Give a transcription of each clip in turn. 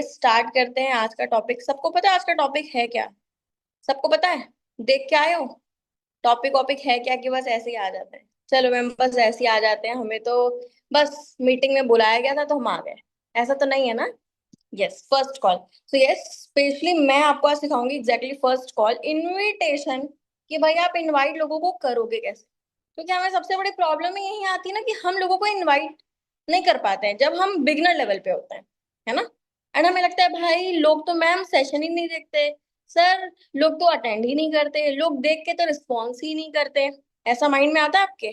Start करते हैं आज का टॉपिक। सबको पता है आज का टॉपिक है क्या? सबको पता है? देख के आए हो? टॉपिक वॉपिक है क्या कि बस ऐसे ही आ जाते हैं? चलो मैम, बस ऐसे ही आ जाते हैं। हमें तो बस मीटिंग में बुलाया गया था तो हम आ गए। ऐसा तो नहीं है ना? Yes, first call. तो यस, स्पेशली मैं आपको आज सिखाऊंगी एग्जैक्टली फर्स्ट कॉल इनविटेशन, कि भाई आप इनवाइट लोगों को करोगे कैसे। क्योंकि हमें सबसे बड़ी प्रॉब्लम ही यही आती है ना, कि हम लोगों को इनवाइट नहीं कर पाते हैं जब हम बिगनर लेवल पे होते हैं, है ना। एंड हमें लगता है भाई लोग तो मैम सेशन ही नहीं देखते, सर लोग तो अटेंड ही नहीं करते, लोग देख के तो रिस्पॉन्स ही नहीं करते। ऐसा माइंड में आता है आपके?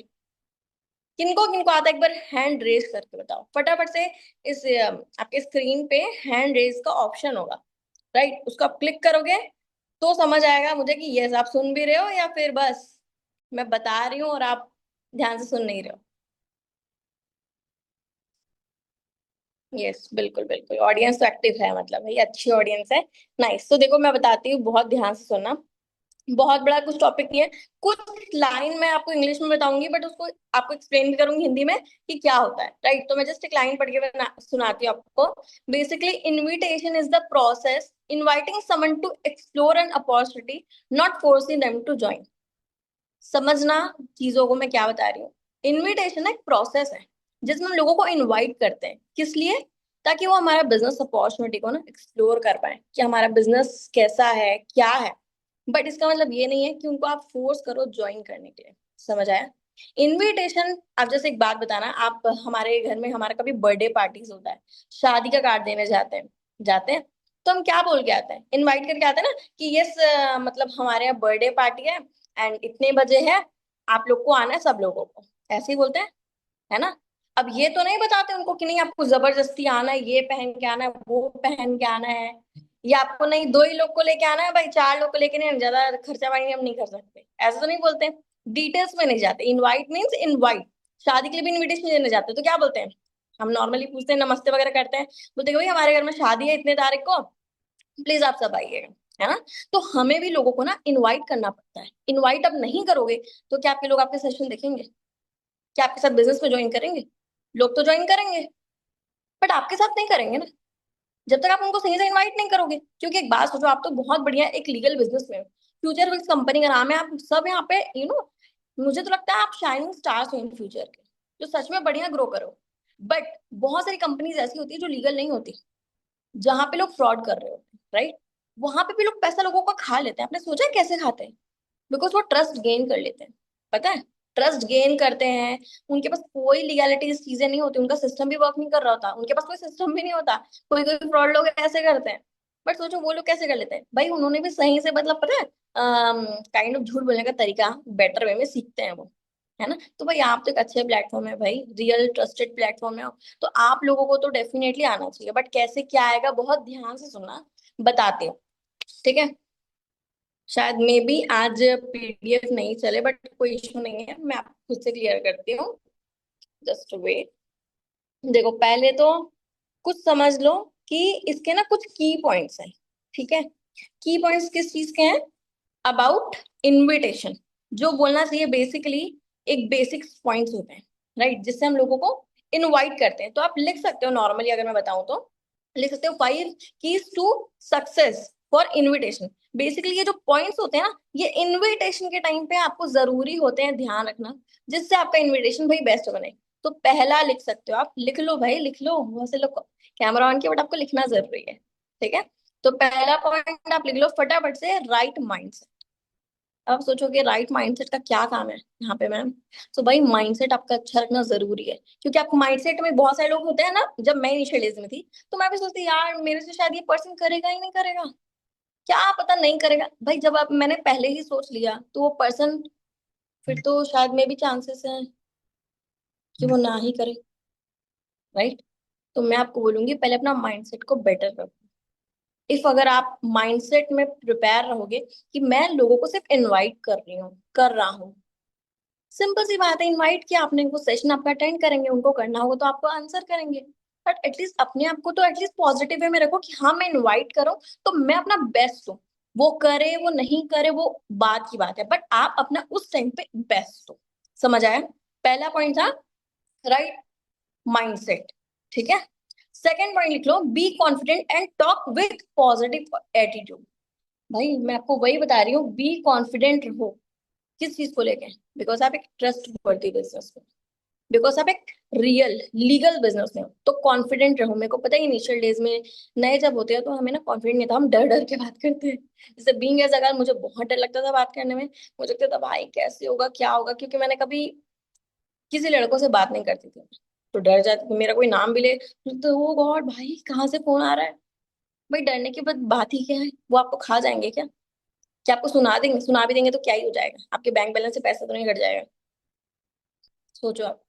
किनको किनको आता है, एक बार हैंड रेज करके बताओ फटाफट से। इस आपके स्क्रीन पे हैंड रेज का ऑप्शन होगा, राइट? उसको आप क्लिक करोगे तो समझ आएगा मुझे कि यस आप सुन भी रहे हो, या फिर बस मैं बता रही हूँ और आप ध्यान से सुन नहीं रहे हो। यस, बिल्कुल बिल्कुल, ऑडियंस तो एक्टिव है, मतलब भाई अच्छी ऑडियंस है। नाइस। तो देखो मैं बताती हूँ, बहुत ध्यान से सुनना। बहुत बड़ा कुछ टॉपिक नहीं है। कुछ लाइन मैं आपको इंग्लिश में बताऊंगी, बट उसको आपको एक्सप्लेन भी करूंगी हिंदी में कि क्या होता है, राइट? तो मैं जस्ट एक लाइन पढ़ के सुनाती हूँ आपको। Basically invitation is the process inviting someone to explore an opportunity, not forcing them to join. समझना चीजों को मैं क्या बता रही हूँ। इनविटेशन एक प्रोसेस है जिसमें हम लोगों को इनवाइट करते हैं, किस लिए? ताकि वो हमारा बिजनेस अपॉर्चुनिटी को ना एक्सप्लोर कर पाए कि हमारा बिजनेस कैसा है, क्या है। बट इसका मतलब ये नहीं है कि उनको आप फोर्स करो ज्वाइन करने के लिए। समझ आया? इनविटेशन, आप जैसे एक बात बताना, आप हमारे घर में हमारा कभी बर्थडे पार्टीज होता है, शादी का कार्ड देने जाते हैं तो हम क्या बोल के आते हैं? इनवाइट करके आते हैं ना कि यस, मतलब हमारे यहाँ बर्थडे पार्टी है एंड इतने बजे है, आप लोग को आना है, सब लोगों को। ऐसे ही बोलते हैं, है ना। अब ये तो नहीं बताते उनको कि नहीं आपको जबरदस्ती आना है, ये पहन के आना है, वो पहन के आना है, या आपको नहीं दो ही लोग को लेके आना है, भाई चार लोग को लेके नहीं, हम ज्यादा खर्चा पानी हम नहीं कर सकते, ऐसा तो नहीं बोलते। डिटेल्स में नहीं जाते। Invite means invite. शादी के लिए भी इनविटेशन देने जाते हैं तो क्या बोलते हैं? हम नॉर्मली पूछते हैं, नमस्ते वगैरह करते हैं, बोलते हैं भाई हमारे घर में शादी है इतने तारीख को, प्लीज आप सब आइएगा, है ना। तो हमें भी लोगों को ना इनवाइट करना पड़ता है। इनवाइट अब नहीं करोगे तो क्या आपके लोग आपके सेशन देखेंगे? क्या आपके साथ बिजनेस में ज्वाइन करेंगे? लोग तो ज्वाइन करेंगे, बट आपके साथ नहीं करेंगे ना, जब तक आप उनको सही से इनवाइट नहीं करोगे। क्योंकि एक बात सोचो, आप तो बहुत बढ़िया एक लीगल बिजनेस में हो, फ्यूचर विल्स कंपनी का नाम है, आप सब यहाँ पे मुझे तो लगता है आप शाइनिंग स्टार्स हो इन फ्यूचर के, जो सच में बढ़िया ग्रो करो। बट बहुत सारी कंपनीज ऐसी होती है जो लीगल नहीं होती, जहां पे लोग फ्रॉड कर रहे होते हैं, राइट? वहां पे भी लोग पैसा लोगों का खा लेते हैं। आपने सोचा है कैसे खाते हैं? बिकॉज वो ट्रस्ट गेन कर लेते हैं। पता है? ट्रस्ट गेन करते हैं। उनके पास कोई लीगैलिटी चीजें नहीं होती, उनका सिस्टम भी वर्क नहीं कर रहा होता, उनके पास कोई सिस्टम भी नहीं होता। कोई कोई फ्रॉड लोग ऐसे करते हैं। बट सोचो वो लोग कैसे कर लेते हैं भाई, उन्होंने भी सही से, मतलब पता है, काइंड ऑफ झूठ बोलने का तरीका बेटर वे में सीखते हैं वो, है ना। तो भाई आप तो एक अच्छे प्लेटफॉर्म है भाई, रियल ट्रस्टेड प्लेटफॉर्म है, तो आप लोगों को तो डेफिनेटली आना चाहिए। बट कैसे क्या आएगा, बहुत ध्यान से सुनना, बताते हो, ठीक है। शायद मे बी आज पीडीएफ नहीं चले, बट कोई इशू नहीं है, मैं आपको खुद से क्लियर करती हूँ। Just wait. देखो पहले तो कुछ समझ लो कि इसके ना कुछ की पॉइंट्स हैं, ठीक है। की पॉइंट्स किस चीज के हैं? अबाउट इनविटेशन, जो बोलना चाहिए बेसिकली, एक बेसिक पॉइंट्स होते हैं, राइट, जिससे हम लोगों को इनवाइट करते हैं। तो आप लिख सकते हो, नॉर्मली अगर मैं बताऊं तो लिख सकते हो, 5 keys to success for invitation. Basically ये जो पॉइंट्स होते हैं ना, ये इनविटेशन के टाइम पे आपको जरूरी होते हैं, ध्यान रखना, जिससे आपका इनविटेशन भाई बेस्ट बने। तो पहला लिख सकते हो आप, लिख लो भाई, लिख लो, बहुत से लोग कैमरा ऑन किया, बट आपको लिखना जरूरी है, ठीक है। तो पहला पॉइंट आप लिख लो फटाफट से, राइट माइंड। अब सोचोगे राइट माइंडसेट का क्या काम है यहाँ पे मैम? तो भाई माइंडसेट आपका अच्छा रखना जरूरी है, क्योंकि आपको माइंडसेट में बहुत सारे लोग होते हैं ना। जब मैं इनिशियल एज में थी तो मैं भी सोचती यार मेरे से शायद ये पर्सन करेगा ही नहीं करेगा, क्या पता नहीं करेगा। भाई जब आप मैंने पहले ही सोच लिया तो वो पर्सन, फिर तो शायद में भी चांसेस हैं कि वो ना ही करे, राइट। तो मैं आपको बोलूंगी पहले अपना माइंडसेट को बेटर रखो। इफ अगर आप माइंडसेट में प्रिपेयर रहोगे कि मैं लोगों को सिर्फ इनवाइट कर रही हूँ, कर रहा हूँ, सिंपल सी बात है, इनवाइट किया आपने, वो सेशन आपका अटेंड करेंगे, उनको करना होगा तो आपको आंसर करेंगे। बट एटलीस्ट अपने आप को तो एटलीस्ट पॉजिटिव वे में रखो कि हाँ मैं इनवाइट करूँ तो मैं अपना बेस्ट दूं। वो करे वो नहीं करे वो बात की बात है, बट आप अपना उस टाइम पे बेस्ट दो। समझ आया? पहला पॉइंट था राइट माइंडसेट, ठीक है। सेकंड पॉइंट लिख लो, be confident and talk with positive attitude. भाई मैं आपको वही बता रही हूँ, बी कॉन्फिडेंट रहो। किस चीज को लेके? बिकॉज आप एक ट्रस्ट वर्दी बिजनेस में, बिकॉज आप एक रियल लीगल बिजनेस में हो, तो कॉन्फिडेंट रहो। मेरे को पता है इनिशियल डेज में नए जब होते हैं तो हमें ना कॉन्फिडेंट नहीं था, हम डर डर के बात करते हैं। जैसे बीइंग एज अगर मुझे बहुत डर लगता था बात करने में, मुझे लगता था भाई कैसे होगा क्या होगा, क्योंकि मैंने कभी किसी लड़कों से बात नहीं करती थी। तो डर जाती थी, मेरा कोई नाम भी ले तो ओ गॉड भाई कहाँ से फोन आ रहा है। भाई डरने की बात ही क्या है, वो आपको खा जाएंगे क्या? क्या आपको सुना देंगे? सुना भी देंगे तो क्या ही हो जाएगा, आपके बैंक बैलेंस से पैसा तो नहीं कट जाएगा? सोचो आप।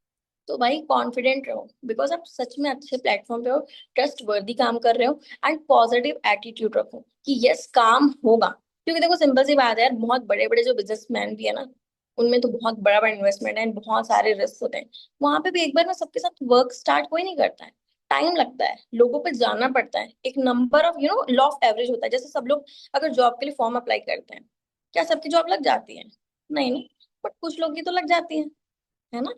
तो भाई कॉन्फिडेंट रहो, बिकॉज आप सच में अच्छे प्लेटफॉर्म पे हो, ट्रस्ट वर्दी काम कर रहे हो, एंड पॉजिटिव एटीट्यूड रखो कि यस काम होगा। क्योंकि देखो सिंपल सी बात है यार, बहुत बड़े बड़े जो बिजनेसमैन भी है ना, उनमें तो बहुत बड़ा बड़ा इन्वेस्टमेंट है, बहुत सारे रिस्क होते हैं। वहां पे भी एक बार ना सबके साथ वर्क स्टार्ट कोई नहीं करता है। टाइम लगता है, लोगों पे जाना पड़ता है, एक number of law of average होता है। जैसे सब लोग अगर जॉब के लिए फॉर्म अप्लाई करते हैं, क्या सबकी जॉब लग जाती है? नहीं नहीं, बट कुछ लोग की तो लग जाती है ना।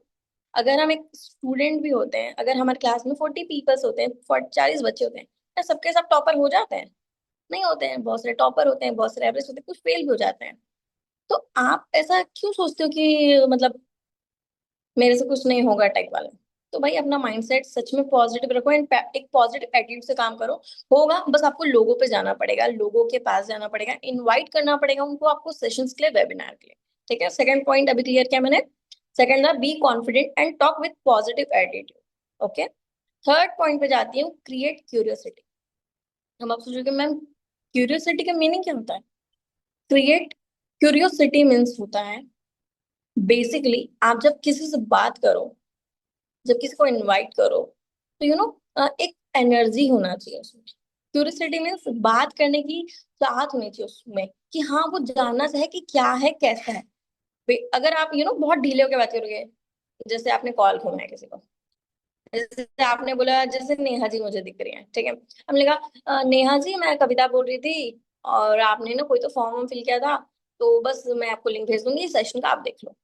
अगर हम एक स्टूडेंट भी होते हैं, अगर हमारे क्लास में 40 पीपल्स होते हैं, 40 40 बच्चे होते हैं, क्या सबके सब टॉपर हो जाते हैं? नहीं होते हैं, बहुत सारे टॉपर होते हैं, बहुत सारे एवरेज होते हैं, कुछ फेल भी हो जाते हैं। तो आप ऐसा क्यों सोचते हो कि मतलब मेरे से कुछ नहीं होगा टाइप वाला? तो भाई अपना माइंडसेट सच में पॉजिटिव रखो, एंड एक पॉजिटिव एटीट्यूड से काम करो। होगा, बस आपको लोगों पे जाना पड़ेगा, लोगों के पास जाना पड़ेगा, इनवाइट करना पड़ेगा उनको आपको सेशंस के लिए, वेबिनार के लिए। ठीक है, सेकंड पॉइंट अभी क्लियर किया मैंने। सेकंड था B confident and talk with positive attitude. Okay. Third point पे जाती हूँ, क्रिएट क्यूरियोसिटी। हम आप सोचोगे मैम क्यूरियोसिटी का मीनिंग क्या होता है? क्रिएट क्यूरियोसिटी मीन्स होता है बेसिकली, आप जब किसी से बात करो, जब किसी को इनवाइट करो, तो एक एनर्जी होना चाहिए उसमें। क्यूरियोसिटी मीन्स बात करने की चाहत होनी चाहिए उसमें, कि हाँ वो जानना चाहे कि क्या है कैसा है। अगर आप बहुत ढीले होकर बात करोगे, जैसे आपने कॉल करना है किसी को, जैसे आपने बोला जैसे नेहा जी मुझे दिख रही है, ठीक है, हमने कहा नेहा जी मैं कविता बोल रही थी, और आपने ना कोई तो फॉर्म फिल किया था, तो बस मैं आपको लिंक भेज दूंगी सेशन का, आप देख लो।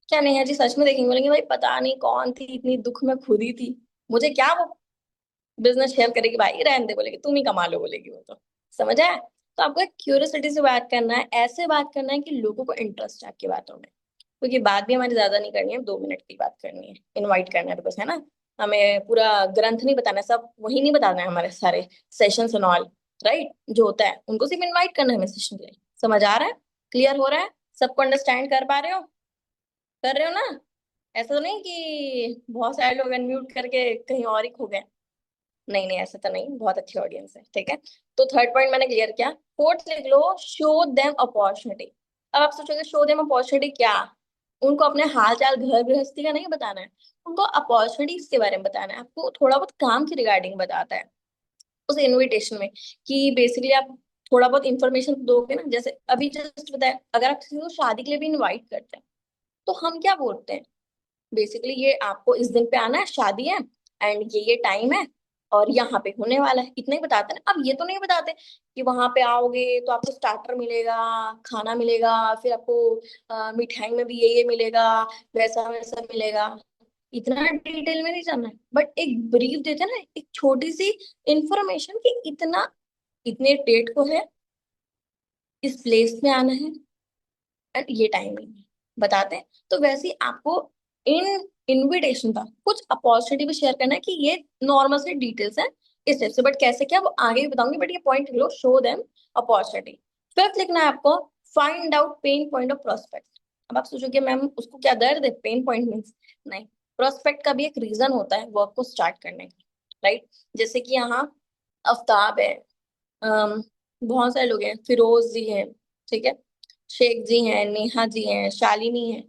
क्या नेहा जी सच में देखेंगे? बोलेंगे भाई पता नहीं कौन थी, इतनी दुख में खुद ही थी, मुझे क्या वो बिजनेस शेयर करेगी, भाई रहने दे बोलेगी, तुम ही कमा लो बोलेगी वो तो। समझ आया? तो आपको एक क्यूरियोसिटी से बात करना है, ऐसे बात करना है कि लोगों को इंटरेस्ट है आपकी बातों में। क्योंकि बात भी हमारी ज्यादा नहीं करनी है, 2 मिनट की बात करनी है, इनवाइट करना है बस, है ना। हमें पूरा ग्रंथ नहीं बताना है, सब वही नहीं बताना है हमारे सारे सेशंस एंड ऑल, राइट, जो होता है उनको सिर्फ इनवाइट करना है हमें सेशन के लिए। समझ आ रहा है? क्लियर हो रहा है? सबको अंडरस्टैंड कर पा रहे हो? कर रहे हो ना? ऐसा तो नहीं कि बहुत सारे लोग अनम्यूट करके कहीं और ही खो गए? नहीं नहीं, ऐसा तो नहीं, बहुत अच्छी ऑडियंस है, ठीक है। तो थर्ड पॉइंट मैंने क्लियर किया। फोर्थ लिख लो, शो देम अपॉर्चुनिटी। अब आप सोचोगे शो देम अपॉर्चुनिटी क्या? उनको अपने हाल चाल घर गृहस्थी का नहीं बताना है, उनको अपॉर्चुनिटीज के बारे में बताना है, आपको थोड़ा बहुत काम की रिगार्डिंग बताता है उस इनविटेशन में। कि बेसिकली आप थोड़ा बहुत इंफॉर्मेशन दोगे ना, जैसे अभी जस्ट बताया, अगर आप किसी को शादी के लिए भी इनवाइट करते हैं, तो हम क्या बोलते हैं? बेसिकली ये आपको इस दिन पे आना है, शादी है, एंड ये टाइम है, और यहाँ पे होने वाला है, इतना ही बताते हैं ना। अब ये तो नहीं बताते कि वहां पे आओगे तो आपको स्टार्टर मिलेगा, खाना मिलेगा, फिर आपको मिठाई में भी ये मिलेगा, वैसा वैसा मिलेगा। इतना डिटेल में नहीं जानना है, बट एक ब्रीफ देते हैं ना, एक छोटी सी इंफॉर्मेशन कि इतना, इतने डेट को है, इस प्लेस में आना है, एंड ये टाइमिंग बताते हैं। तो वैसे ही आपको इन इनविटेशन का कुछ अपॉर्चुनिटी भी शेयर करना है कि ये नॉर्मल से डिटेल्स है इस टाइप से, बट कैसे क्या वो आगे भी बताऊंगी, बट ये पॉइंट लो, शो देम अपॉर्चुनिटी। फिफ्थ लिखना है आपको, find out pain point of prospect. अब आप सोचोगे मैम उसको क्या दर्द है, पेन पॉइंट मीन्स? नहीं, प्रोस्पेक्ट का भी एक रीजन होता है वर्क को स्टार्ट करने का, राइट। जैसे कि यहाँ आफ्ताब है, बहुत सारे लोग हैं, फिरोज जी हैं, ठीक है, शेख जी हैं, नेहा जी हैं, शालिनी है।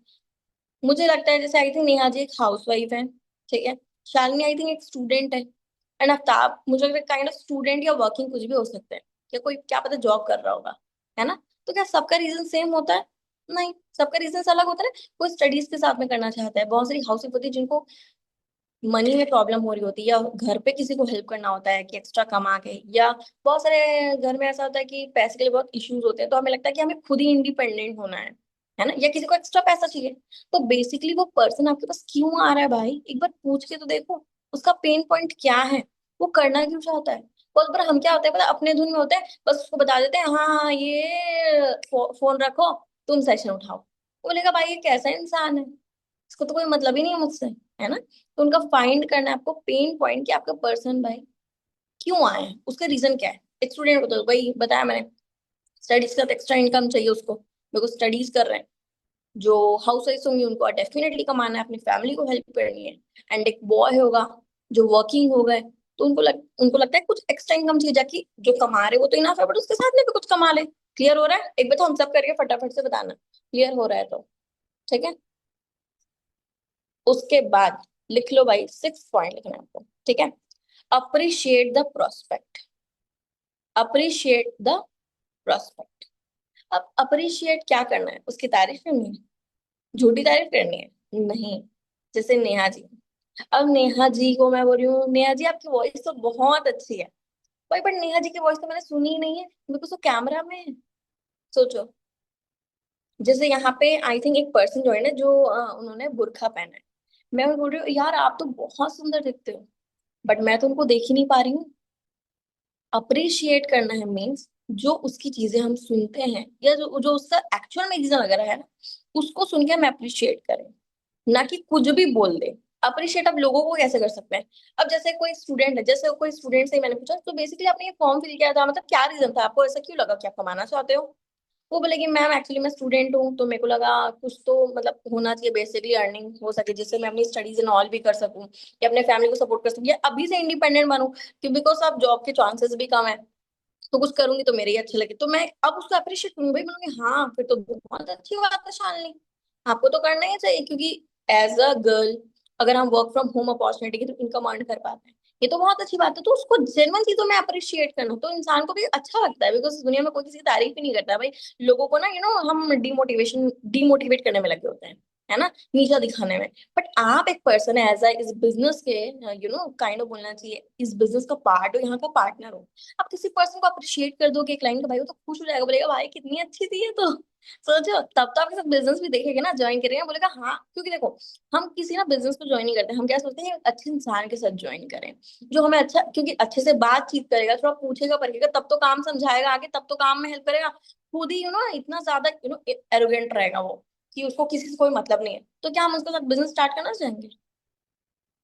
मुझे लगता है जैसे आई थिंक नेहा जी एक हाउसवाइफ है, ठीक है, शालिनी आई थिंक एक स्टूडेंट है, एंड आफ्ताब मुझे लगता है काइंड ऑफ स्टूडेंट या वर्किंग कुछ भी हो सकता है, या कोई क्या पता जॉब कर रहा होगा, है ना। तो क्या सबका रीजन सेम होता है? नहीं, सबका रीजन अलग होता है ना। कोई स्टडीज के साथ में करना चाहता है, बहुत सारी हाउसवाइफ होती है जिनको मनी में प्रॉब्लम हो रही होती है, या घर पे किसी को हेल्प करना होता है कि एक्स्ट्रा कमा के, या बहुत सारे घर में ऐसा होता है कि पैसे के लिए बहुत इश्यूज होते हैं, तो हमें लगता है कि हमें खुद ही इंडिपेंडेंट होना है ना, या किसी को एक्स्ट्रा पैसा चाहिए। तो बेसिकली वो पर्सन आपके पास क्यों आ रहा है भाई, एक बार पूछ के तो देखो उसका पेन पॉइंट क्या है। वो करना क्यों चाहता है? बहुत बार हम क्या होते हैं पता है? अपने धुन में होते हैं, बस उसको बता देते हैं हाँ हाँ ये फोन रखो, तुम सेशन उठाओ। वो बोलेगा भाई ये कैसा इंसान है, इसको तो कोई मतलब ही नहीं है मुझसे, है ना? तो उनका फाइंड करना है आपको पेन पॉइंट, कि आपका पर्सन भाई क्यों आए हैं, उसका रीजन क्या है। एक स्टूडेंट को तो भाई बताया मैंने, स्टडीज का एक्स्ट्रा इनकम चाहिए उसको, मेरे को स्टडीज कर रहे हैं। जो हाउस वाइफ होंगी उनको डेफिनेटली कमाना है, अपनी फैमिली को हेल्प करनी है। एंड एक बॉय होगा जो वर्किंग हो गए, तो उनको लगता है कुछ एक्स्ट्रा इनकम चाहिए, जाकि जो कमा रहे वो तो इनफ है, बट उसके साथ में भी कुछ कमा ले। क्लियर हो रहा है? एक बार तो हम सब करके फटाफट से बताना, क्लियर हो रहा है तो। ठीक है, उसके बाद लिख लो भाई, 6 पॉइंट लिखना है आपको, ठीक है। Appreciate the prospect, appreciate the prospect. अब अप्रिशिएट क्या करना है, उसकी तारीफ करनी है, झूठी तारीफ करनी है? नहीं। जैसे नेहा जी, अब नेहा जी को मैं बोल रही हूँ नेहा जी आपकी वॉइस तो बहुत अच्छी है भाई, पर नेहा जी की वॉइस तो मैंने सुनी ही नहीं है, बिकॉज वो कैमरा में है। सोचो, जैसे यहाँ पे आई थिंक एक पर्सन जो है ना, जो उन्होंने बुर्का पहना है, मैं बोल रही हूँ यार आप तो बहुत सुंदर दिखते हो, बट मैं तो उनको देख ही नहीं पा रही हूँ। अप्रिशिएट करना है मीन्स जो उसकी चीजें हम सुनते हैं, या जो जो उसका एक्चुअल में रीजन लग रहा है ना, उसको सुन के हम अप्रिशिएट करें, ना कि कुछ भी बोल दे। अप्रिशिएट अब लोगों को कैसे कर सकते हैं? अब जैसे कोई स्टूडेंट है, जैसे कोई स्टूडेंट से मैंने पूछा तो बेसिकली आपने ये फॉर्म फिल किया था, मतलब क्या रीजन था, आपको ऐसा क्यों लगा कि आप कमाना चाहते हो? वो बोलेगी मैम एक्चुअली मैं स्टूडेंट हूँ, तो मेरे को लगा कुछ तो मतलब होना चाहिए, बेसिकली अर्निंग हो सके जिससे मैं अपनी स्टडीज एंड ऑल भी कर सकूँ, या अपने फैमिली को सपोर्ट कर सकूँ, या अभी से इंडिपेंडेंट बनूं, क्यों बिकॉज अब जॉब के चांसेस भी कम है, तो कुछ करूंगी तो मेरे ही अच्छे लगे, तो मैं अब उसको अप्रिशिएट करूंगी भाई, बोलूंगी हाँ फिर तो बहुत अच्छी बात है शालिनी, आपको तो करना ही चाहिए, क्योंकि एज अ गर्ल अगर हम वर्क फ्रॉम होम अपॉर्चुनिटी की तो इनकम अर्न कर पाते हैं, ये तो बहुत अच्छी बात है। तो उसको जेन्युइन चीजों में अप्रिशिएट करना तो इंसान को भी अच्छा लगता है, बिकॉज इस दुनिया में कोई किसी की तारीफ ही नहीं करता भाई। लोगों को ना हम डीमोटिवेट करने में लगे होते हैं, है ना, नीचा दिखाने में। बट आप एक पर्सन है, एज अ इस बिजनेस के काइंड ऑफ बोलना चाहिए, इस बिजनेस का पार्ट हो, यहाँ का पार्टनर हो, आप किसी पर्सन को अप्रिशिएट कर दोगे क्लाइंट का, भाई वो तो खुश हो जाएगा, बोलेगा भाई कितनी अच्छी थी ये तो। सोचो, तब तो आपके साथ बिजनेस भी देखेगा ना, ज्वाइन करेगा, बोलेगा हाँ, क्योंकि देखो हम किसी ना बिजनेस को ज्वाइन नहीं करते, हम क्या सोचते हैं एक अच्छे इंसान के साथ ज्वाइन करें, जो हमें अच्छा, क्योंकि अच्छे से बातचीत करेगा, थोड़ा पूछेगा परखेगा, तब तो काम समझाएगा आगे, तब तो काम में हेल्प करेगा। खुद ही इतना ज्यादा एरोगेंट रहेगा वो, कि उसको किसी से कोई मतलब नहीं है, तो क्या हम उसके साथ बिजनेस स्टार्ट करना चाहेंगे?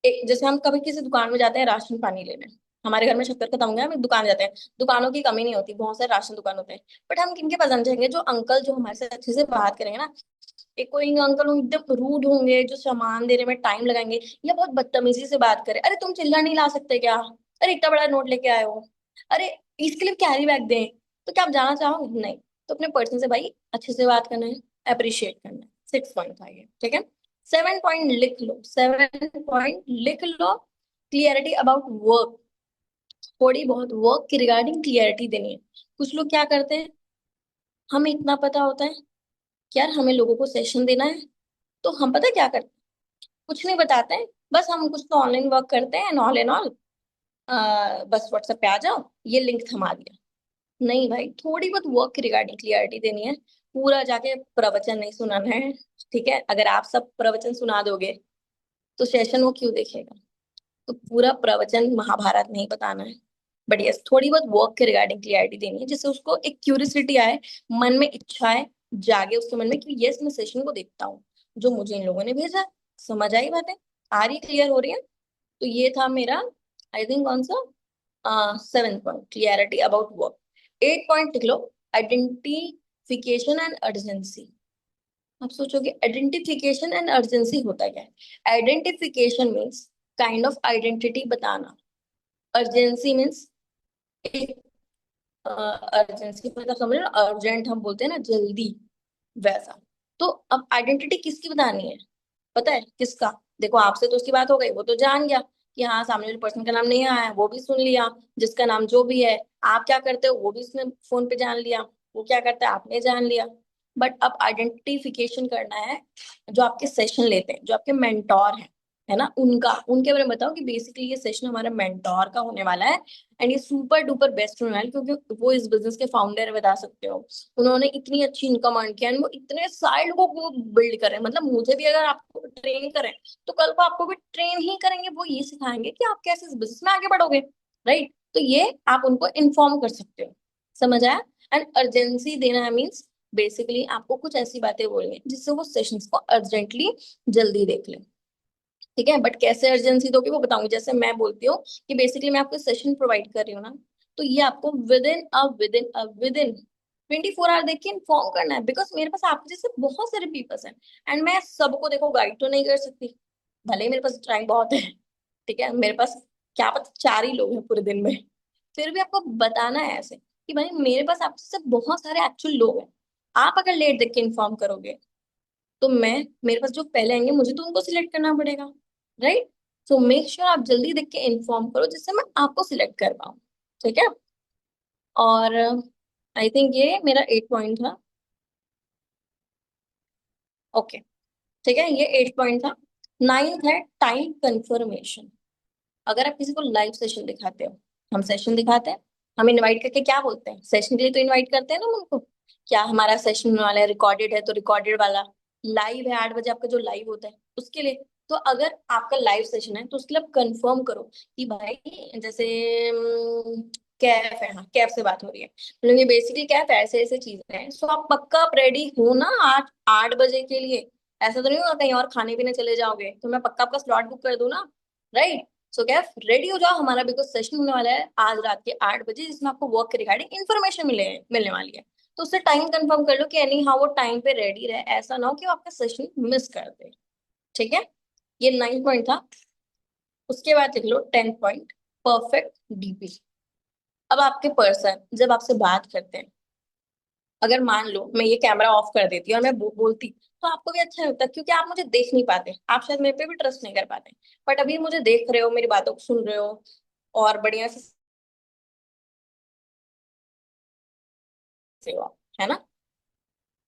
एक जैसे हम कभी किसी दुकान में जाते हैं राशन पानी लेने, हमारे घर में शक्कर खत्म हो गया, हम एक दुकान जाते हैं, दुकानों की कमी नहीं होती, बहुत सारे राशन दुकान होते हैं, बट हम किनके पास जाना चाहेंगे? जो अंकल जो हमारे साथ अच्छे से बात करेंगे ना। एक कोई अंकल एकदम रूड होंगे, जो सामान देने में टाइम लगाएंगे, या बहुत बदतमीजी से बात करे, अरे तुम चिल्ला नहीं ला सकते क्या, अरे इतना बड़ा नोट लेके आए हो, अरे इसके लिए कैरी बैग दें, तो क्या आप जाना चाहोगे? नहीं। तो अपने पर्सन से भाई अच्छे से बात करना है, अप्रिशिएट करना है। 6 पॉइंट था ये, ठीक है। 7 पॉइंट लिख लो, 7 पॉइंट लिख लो। क्लियरिटी अबाउट वर्क, थोड़ी बहुत वर्क की रिगार्डिंग क्लियरिटी देनी है। कुछ लोग क्या करते हैं, हमें इतना पता होता है कि यार हमें लोगों को सेशन देना है, तो हम पता है क्या करते हैं, कुछ नहीं बताते हैं, बस हम कुछ तो ऑनलाइन वर्क करते हैं, ऑल एंड ऑल, बस व्हाट्सएप पे आ जाओ, ये लिंक थमा दिया। नहीं भाई, थोड़ी बहुत वर्क की रिगार्डिंग क्लियरिटी देनी है, पूरा जाके प्रवचन नहीं सुनाना है। ठीक है, अगर आप सब प्रवचन सुना दोगे तो सेशन वो क्यों देखेगा? तो पूरा प्रवचन महाभारत नहीं बताना है, बट यस थोड़ी बहुत वर्क के रिगार्डिंग क्लियरिटी देनी है, जिससे उसको एक क्यूरियोसिटी आए, मन में इच्छाएं जागे उसके मन में, कि यस मैं सेशन को देखता हूँ, जो मुझे इन लोगों ने भेजा। समझ आई बातें? आ रही, क्लियर हो रही है? तो ये था मेरा, आई थिंक कौन सा, 7 point, clarity about work. 8 point लिख लो, आइडेंटिफिकेशन एंड अर्जेंसी। आप सोचोगे आइडेंटिफिकेशन एंड अर्जेंसी होता क्या है? Identification means kind of identity बताना, अर्जेंसी मीन्स एक, अर्जेंसी मतलब समझ लो, अर्जेंट हम बोलते हैं ना, जल्दी, वैसा। तो अब आइडेंटिटी किसकी बतानी है? पता है किसका? देखो आपसे तो उसकी बात हो गई, वो तो जान गया कि हाँ सामने वाले पर्सन का नाम नहीं आया है, वो भी सुन लिया, जिसका नाम जो भी है, आप क्या करते हो वो भी उसने फोन पे जान लिया, वो क्या करता है आपने जान लिया। बट अब आइडेंटिफिकेशन करना है, जो आपके सेशन लेते हैं, जो आपके मेंटोर हैं, है ना, उनका, उनके बारे में बताओ कि बेसिकली ये सेशन हमारा मेंटोर का होने वाला है, एंड ये सुपर डुपर बेस्ट होने वाला है, क्योंकि वो इस बिजनेस के फाउंडर है, बता सकते हो। उन्होंने इतनी अच्छी इनकम अर्न किया, वो इतने सारे लोगों को बिल्ड करें, मतलब मुझे भी अगर आपको ट्रेन करें, तो कल को आपको भी ट्रेन ही करेंगे, वो ये सिखाएंगे कि आप कैसे इस बिजनेस में आगे बढ़ोगे। राइट? तो ये आप उनको इन्फॉर्म कर सकते हो। समझ आया? एंड अर्जेंसी देना मीन्स बेसिकली आपको कुछ ऐसी बातें बोलनी है जिससे वो सेशंस को अर्जेंटली जल्दी देख ले। ठीक है, बट कैसे अर्जेंसी दोगे वो बताऊंगी। जैसे मैं बोलती हूँ कि बेसिकली मैं आपको सेशन प्रोवाइड कर रही हूँ ना, तो ये आपको विद इन 24 आवर देख के इन्फॉर्म करना है, बिकॉज मेरे पास आपके जैसे बहुत सारे पीपल्स हैं एंड मैं सबको देखो गाइड तो नहीं कर सकती, भले ही मेरे पास टाइम बहुत है। ठीक है, मेरे पास क्या पता 4 ही लोग हैं पूरे दिन में, फिर भी आपको बताना है ऐसे कि भाई मेरे पास आपसे सिर्फ बहुत सारे एक्चुअल लोग हैं। आप अगर लेट देख के इन्फॉर्म करोगे तो मैं, मेरे पास जो पहले आएंगे मुझे तो उनको सिलेक्ट करना पड़ेगा, राइट? सो मेक श्योर आप जल्दी देख के इन्फॉर्म करो जिससे मैं आपको सिलेक्ट कर पाऊँ। ठीक है, और आई थिंक ये मेरा 8 पॉइंट था। ओके, ठीक है, ये 8 पॉइंट था। नाइन्थ है टाइम कंफर्मेशन। अगर आप किसी को लाइव सेशन दिखाते हो, हम सेशन दिखाते हैं, हम इनवाइट करके क्या बोलते हैं, सेशन के लिए तो इनवाइट करते हैं ना हम उनको, क्या हमारा सेशन होने वाला है, रिकॉर्डेड है तो रिकॉर्डेड वाला, लाइव है 8 बजे आपका जो लाइव होता है उसके लिए। तो अगर आपका लाइव सेशन है तो उसके लिए आप कंफर्म करो कि भाई जैसे कैफ है, हाँ कैफ से बात हो रही है, मतलब ये बेसिकली कैफ ऐसे ऐसे चीजें हैं, सो आप पक्का आप रेडी हो ना 8 8 बजे के लिए। ऐसा तो नहीं होगा कहीं और खाने पीने चले जाओगे तो मैं पक्का आपका स्लॉट बुक कर दूं ना, राइट? सो क्या, रेडी हो जाओ, हमारा बिकॉज सेशन होने वाला है आज रात के 8 बजे जिसमें आपको वर्क के रिगार्डिंग इन्फॉर्मेशन मिलने वाली है। तो उससे टाइम कंफर्म कर लो कि एनी हाँ वो टाइम पे रेडी रहे, ऐसा ना हो कि वो आपका सेशन मिस कर दे। ठीक है, ये 9 पॉइंट था। उसके बाद लिख लो 10 पॉइंट, परफेक्ट डीपी। अब आपके पर्सन जब आपसे बात करते हैं, अगर मान लो मैं ये कैमरा ऑफ कर देती और मैं बोलती, तो आपको भी अच्छा लगता क्योंकि आप मुझे देख नहीं पाते, आप शायद मेरे पे भी ट्रस्ट नहीं कर पाते, बट अभी मुझे देख रहे हो, मेरी बातों को सुन रहे हो और बढ़िया से हो, है ना?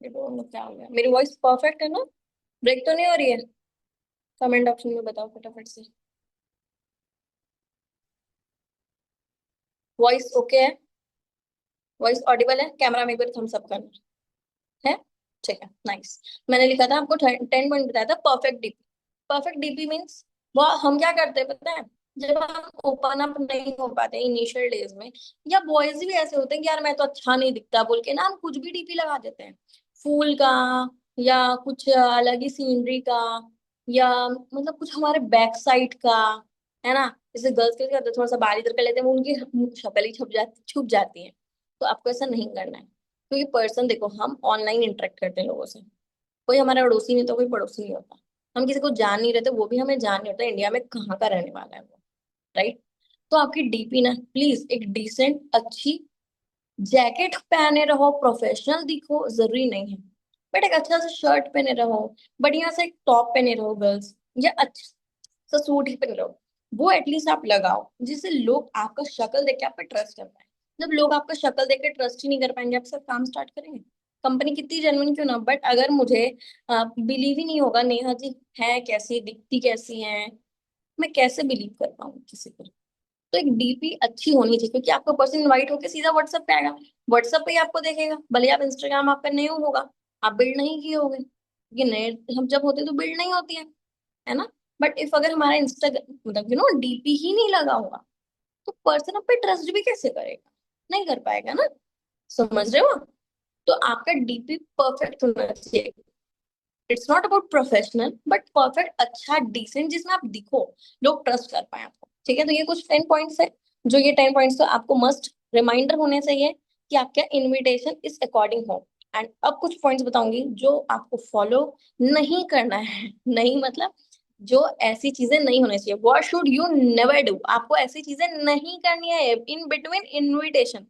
ये दोनों क्या हो गया, मेरी वॉइस परफेक्ट है ना? ब्रेक तो नहीं हो रही है? कमेंट ऑप्शन में बताओ फटाफट से। वॉइस ओके है? वॉइस ऑडिबल है? कैमरा में एक बार थम्स अप करना है। ठीक है, नाइस। मैंने लिखा था आपको 10 पॉइंट बताया था perfect DP. Perfect DP means वो हम क्या करते हैं पता है, जब हम ओपन अप नहीं हो पाते इनिशियल डेज में, या बॉयज भी ऐसे होते हैं कि यार मैं तो अच्छा नहीं दिखता बोल के ना हम कुछ भी डीपी लगा देते हैं, फूल का या कुछ अलग ही सीनरी का, या मतलब कुछ हमारे बैक साइड का, है ना? जैसे गर्ल्स के क्या होता है, थोड़ा सा बाल इधर कर लेते हैं वो उनकी शक्ल ही छुप जाती है। तो आपको ऐसा नहीं करना है, क्योंकि पर्सन देखो हम ऑनलाइन इंटरेक्ट करते हैं लोगों से, कोई हमारा अड़ोसी नहीं तो कोई पड़ोसी नहीं होता, हम किसी को जान नहीं रहते, वो भी हमें जान नहीं होता इंडिया में कहाँ का रहने वाला है वो, राइट? तो आपकी डीपी ना प्लीज एक डिसेंट अच्छी जैकेट पहने रहो, प्रोफेशनल दिखो जरूरी नहीं है, बट एक अच्छा सा शर्ट पहने रहो, बढ़िया सा एक टॉप पहने रहो गर्ल्स, या अच्छा सा सूट ही पहने रहो, वो एटलीस्ट आप लगाओ जिससे लोग आपका शक्ल देख के आप पे ट्रस्ट कर पाए। जब लोग आपका शक्ल देख के ट्रस्ट ही नहीं कर पाएंगे आप सब काम स्टार्ट करेंगे? कंपनी कितनी जेन्युइन क्यों ना, बट अगर मुझे बिलीव ही नहीं होगा नेहा जी है कैसी, दिखती कैसी है, मैं कैसे बिलीव कर पाऊंगी किसी पर? तो एक डीपी अच्छी होनी चाहिए, क्योंकि आपका पर्सन इनवाइट होकर सीधा व्हाट्सएप पे आएगा, व्हाट्सएप पे ही आपको देखेगा, भले आप इंस्टाग्राम आपका नहीं होगा, आप बिल्ड नहीं किए होगे, क्योंकि नए हम जब होते हैं तो बिल्ड नहीं होती है ना? बट इफ अगर हमारा इंस्टाग्राम मतलब डीपी ही नहीं लगा होगा तो पर्सन आप पे ट्रस्ट भी कैसे करेगा? नहीं कर पाएगा ना। समझ रहे हो? तो आपका डीपी परफेक्ट होना चाहिए। It's not about professional but perfect, अच्छा डिसेंट, जिसमें आप दिखो, लोग ट्रस्ट कर पाए आपको। ठीक है, तो ये कुछ 10 पॉइंट्स है, जो ये 10 पॉइंट्स तो आपको मस्ट रिमाइंडर होने चाहिए कि आपका इनविटेशन इस अकॉर्डिंग हो। एंड अब कुछ पॉइंट्स बताऊंगी जो आपको फॉलो नहीं करना है नहीं मतलब जो ऐसी चीजें नहीं होनी चाहिए, what should you never do, आपको ऐसी चीजें नहीं करनी है इन बिटवीन इनविटेशन।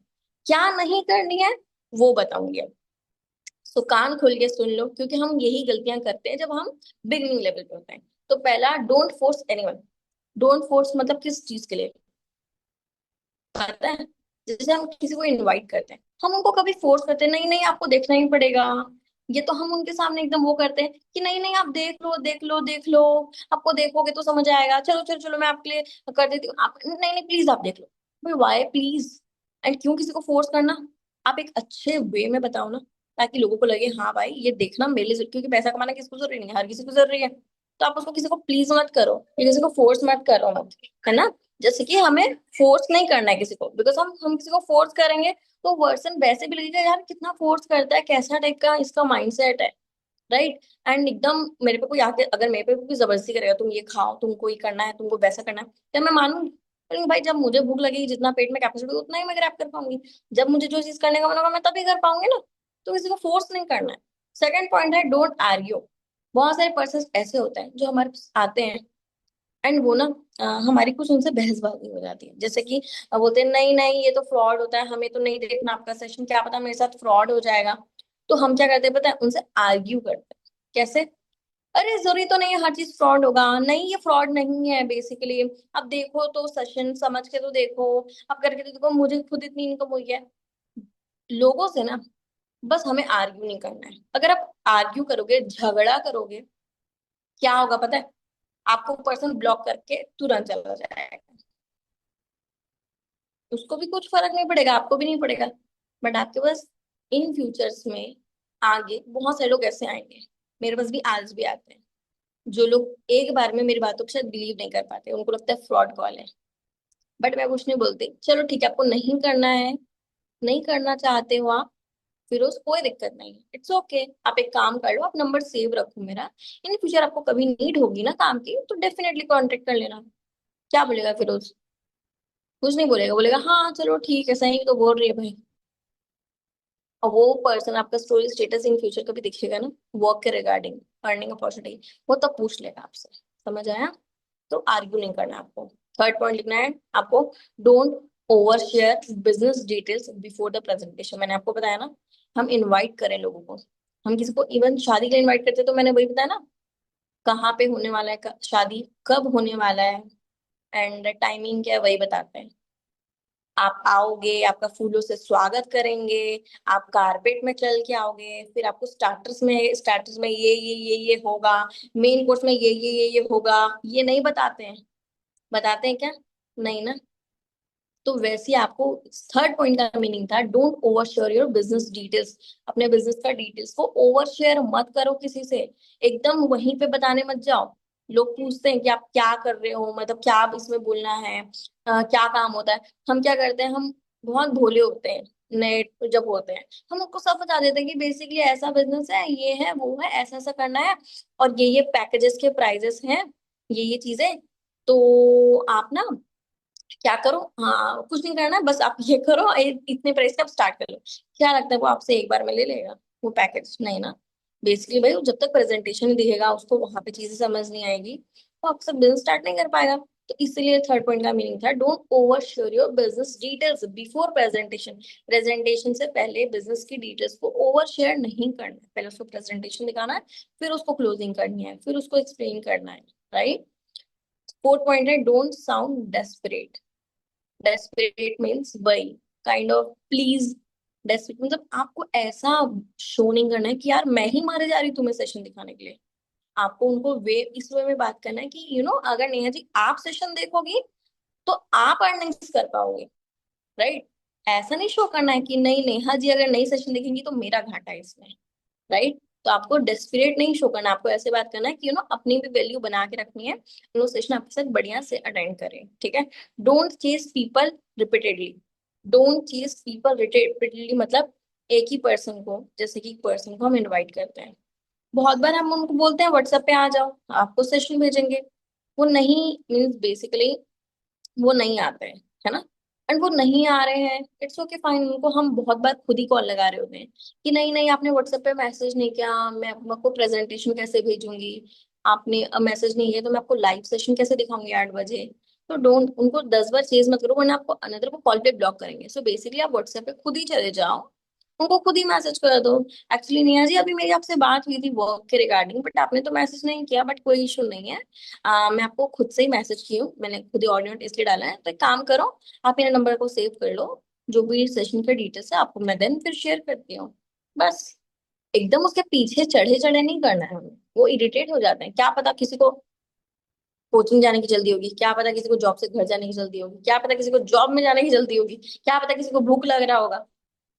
क्या नहीं करनी है वो बताऊंगी अब। सो कान खोल के सुन लो, क्योंकि हम यही गलतियां करते हैं जब हम बिगिनिंग लेवल पे होते हैं। तो पहला, don't force anyone. Don't force मतलब किस चीज के लिए पता है? जैसे हम किसी को इनवाइट करते हैं, हम उनको कभी फोर्स करते हैं नहीं नहीं आपको देखना ही पड़ेगा, ये तो हम उनके सामने एकदम वो करते हैं कि नहीं नहीं आप देख लो देख लो देख लो, आपको देखोगे तो समझ आएगा, चलो चलो चलो मैं आपके लिए कर देती हूँ, आप नहीं नहीं प्लीज आप देख लो। भाई वाई प्लीज, एंड क्यों किसी को फोर्स करना? आप एक अच्छे वे में बताओ ना, ताकि लोगों को लगे हाँ भाई ये देखना मेरे लिए क्योंकि पैसा कमाना किसको जरूरी नहीं है, हर किसी को जरूरी है। तो आप उसको किसी को प्लीज मत करो, या किसी को फोर्स मत करो मत, है ना? जैसे कि हमें फोर्स नहीं करना है किसी को, बिकॉज हम किसी को फोर्स करेंगे तो पर्सन वैसे भी लगेगा यार कितना फोर्स करता है, कैसा टाइप का इसका माइंडसेट है, राइट। एंड एकदम मेरे पे कोई आके अगर मेरे पे कोई जबरदस्ती करेगा तुम ये खाओ, तुमको ये करना है, तुमको वैसा करना है, तो मैं मानूंगी। लेकिन भाई जब मुझे भूख लगेगी, जितना पेट में कैपेसिटी उतना ही मैं ग्रैब कर पाऊंगी। जब मुझे जो चीज करने का मन होगा मैं तभी कर पाऊंगी ना। तो किसी को फोर्स नहीं करना है। सेकंड पॉइंट है डोंट आर्ग्यू। बहुत सारे पर्सन ऐसे होते हैं जो हमारे पास आते हैं एंड वो ना हमारी कुछ उनसे बहसबाजी हो जाती है, जैसे कि बोलते हैं नहीं नहीं ये तो फ्रॉड होता है, हमें तो नहीं देखना आपका सेशन, क्या पता मेरे साथ फ्रॉड हो जाएगा। तो हम क्या करते हैं पता है, उनसे आर्ग्यू करते हैं। कैसे? अरे जरूरी तो नहीं है हर चीज फ्रॉड होगा, नहीं ये फ्रॉड नहीं है बेसिकली। अब देखो तो सेशन समझ के तो देखो, अब करके तो देखो, मुझे खुद इतनी इनकम हुई है। लोगों से ना बस हमें आर्ग्यू नहीं करना है। अगर आप आर्ग्यू करोगे, झगड़ा करोगे, क्या होगा पता है? आपको पर्सन ब्लॉक करके तुरंत चला जाएगा। उसको भी कुछ फर्क नहीं पड़ेगा, आपको भी नहीं पड़ेगा। बट आपके पास इन फ्यूचर्स में आगे बहुत सारे लोग ऐसे आएंगे, मेरे पास भी आज भी आते हैं, जो लोग एक बार में मेरी बातों को शायद बिलीव नहीं कर पाते, उनको लगता है फ्रॉड कॉल है। बट मैं कुछ नहीं बोलती, चलो ठीक है, आपको नहीं करना है, नहीं करना चाहते हो आप, फिर उस कोई दिक्कत नहीं है, इट्स ओके। आप एक काम कर लो, आप नंबर सेव रखो मेरा, इन फ्यूचर आपको कभी नीड होगी ना काम की तो डेफिनेटली कांटेक्ट कर लेना। क्या बोलेगा फिरोज? कुछ नहीं बोलेगा, बोलेगा हाँ चलो ठीक है, सही तो बोल रही है भाई। और वो पर्सन आपका स्टोरी स्टेटस इन फ्यूचर कभी दिखेगा ना, वर्क के रिगार्डिंग, अर्निंग अपॉर्चुनिटी, वो तब पूछ लेगा आपसे। समझ आया? तो आर्ग्यू नहीं करना है आपको। थर्ड पॉइंट लिखना है आपको, don't over share business details before the presentation. मैंने आपको बताया ना, हम इनवाइट करें लोगों को, हम किसी को इवन शादी के लिए इनवाइट करते हैं तो मैंने वही बताया ना, कहाँ पे होने वाला है, शादी कब होने वाला है, एंड टाइमिंग क्या है वही बताते हैं। आप आओगे, आपका फूलों से स्वागत करेंगे, आप कारपेट में चल के आओगे, फिर आपको स्टार्टर्स में ये होगा, मेन कोर्स में ये होगा, ये नहीं बताते हैं। बताते हैं क्या? नहीं ना। तो वैसे ही आपको थर्ड पॉइंट का मीनिंग था don't over share your business details. अपने बिजनेस का डिटेल्स को ओवर शेयर मत करो किसी से, एकदम वहीं पे बताने मत जाओ। लोग पूछते हैं कि आप क्या कर रहे हो, मतलब क्या आप इसमें बोलना है, क्या काम होता है। हम क्या करते हैं, हम बहुत भोले होते हैं, नए जब होते हैं, हम उनको सब बता देते हैं कि बेसिकली ऐसा बिजनेस है, ये है वो है, ऐसा ऐसा करना है, और ये पैकेजेस के प्राइजेस हैं, ये चीजें। तो आप ना क्या करो, हाँ कुछ नहीं करना, बस आप ये करो, इतने प्राइस का आप स्टार्ट कर लो। क्या लगता है वो आपसे एक बार में ले लेगा वो पैकेज? नहीं ना। बेसिकली भाई वो जब तक प्रेजेंटेशन नहीं दिखेगा, उसको वहां पे चीजें समझ नहीं आएगी, वो आपसे बिजनेस स्टार्ट नहीं कर पाएगा। तो इसलिए थर्ड पॉइंट का मीनिंग था don't over share your business details before presentation. Presentation से पहले बिजनेस की डिटेल्स को ओवर शेयर नहीं करना है, पहले उसको प्रेजेंटेशन दिखाना है, फिर उसको क्लोजिंग करनी है, फिर उसको एक्सप्लेन करना है, राइट। फोर्थ पॉइंट है don't sound desperate. Desperate means वही काइंड ऑफ प्लीज। डेस्परेट मतलब आपको ऐसा शो नहीं करना है कि यार मैं ही मारे जा रही हूँ तुम्हें सेशन दिखाने के लिए। आपको उनको वे इस वे में बात करना है कि अगर नेहा जी आप सेशन देखोगी तो आप अर्निंग्स कर पाओगे, राइट। ऐसा नहीं शो करना है कि नहीं नेहा जी अगर नहीं सेशन देखेंगी तो मेरा घाटा है इसमें, राइट। तो आपको डेस्परेट नहीं शो करना, आपको ऐसे बात करना है कि अपनी भी वैल्यू बना के रखनी है, वो सेशन आपके साथ बढ़िया से अटेंड करें, ठीक है। Don't chase people repeatedly. Don't chase people repeatedly मतलब एक ही पर्सन को, जैसे कि पर्सन को हम इनवाइट करते हैं, बहुत बार हम उनको बोलते हैं व्हाट्सएप पे आ जाओ, आपको सेशन भेजेंगे, वो नहीं, मीन्स बेसिकली वो नहीं आते हैं, है ना। एंड वो नहीं आ रहे हैं, इट्स ओके फाइन, उनको हम बहुत बार खुद ही कॉल लगा रहे होते हैं कि नहीं नहीं आपने व्हाट्सएप पे मैसेज नहीं किया, मैं आपको प्रेजेंटेशन कैसे भेजूंगी, आपने मैसेज नहीं किया तो मैं आपको लाइव सेशन कैसे दिखाऊंगी 8 बजे। तो डोंट उनको 10 बार चेज मत करो, वरना आपको अनदर को कॉल पे ब्लॉक करेंगे। सो बेसिकली आप व्हाट्सएप पे खुद ही चले जाओ, उनको खुद ही मैसेज कर दो। एक्चुअली नेहा जी अभी मेरी आपसे बात हुई थी वर्क के रिगार्डिंग, बट आपने तो मैसेज नहीं किया, बट कोई इशू नहीं है। मैं आपको खुद से ही मैसेज की हूँ, मैंने खुद ही ऑडियो इसलिए डाला है, तो एक काम करो, आप मेरे नंबर को सेव कर लो, जो भी सेशन का डिटेल्स है आपको मैं देन फिर शेयर करती हूँ। बस एकदम उसके पीछे चढ़े चढ़े नहीं करना है हमें, वो इरिटेट हो जाते हैं। क्या पता किसी को कोचिंग जाने की जल्दी होगी, क्या पता किसी को जॉब से घर जाने की जल्दी होगी, क्या पता किसी को जॉब में जाने की जल्दी होगी, क्या पता किसी को भूख लग रहा होगा,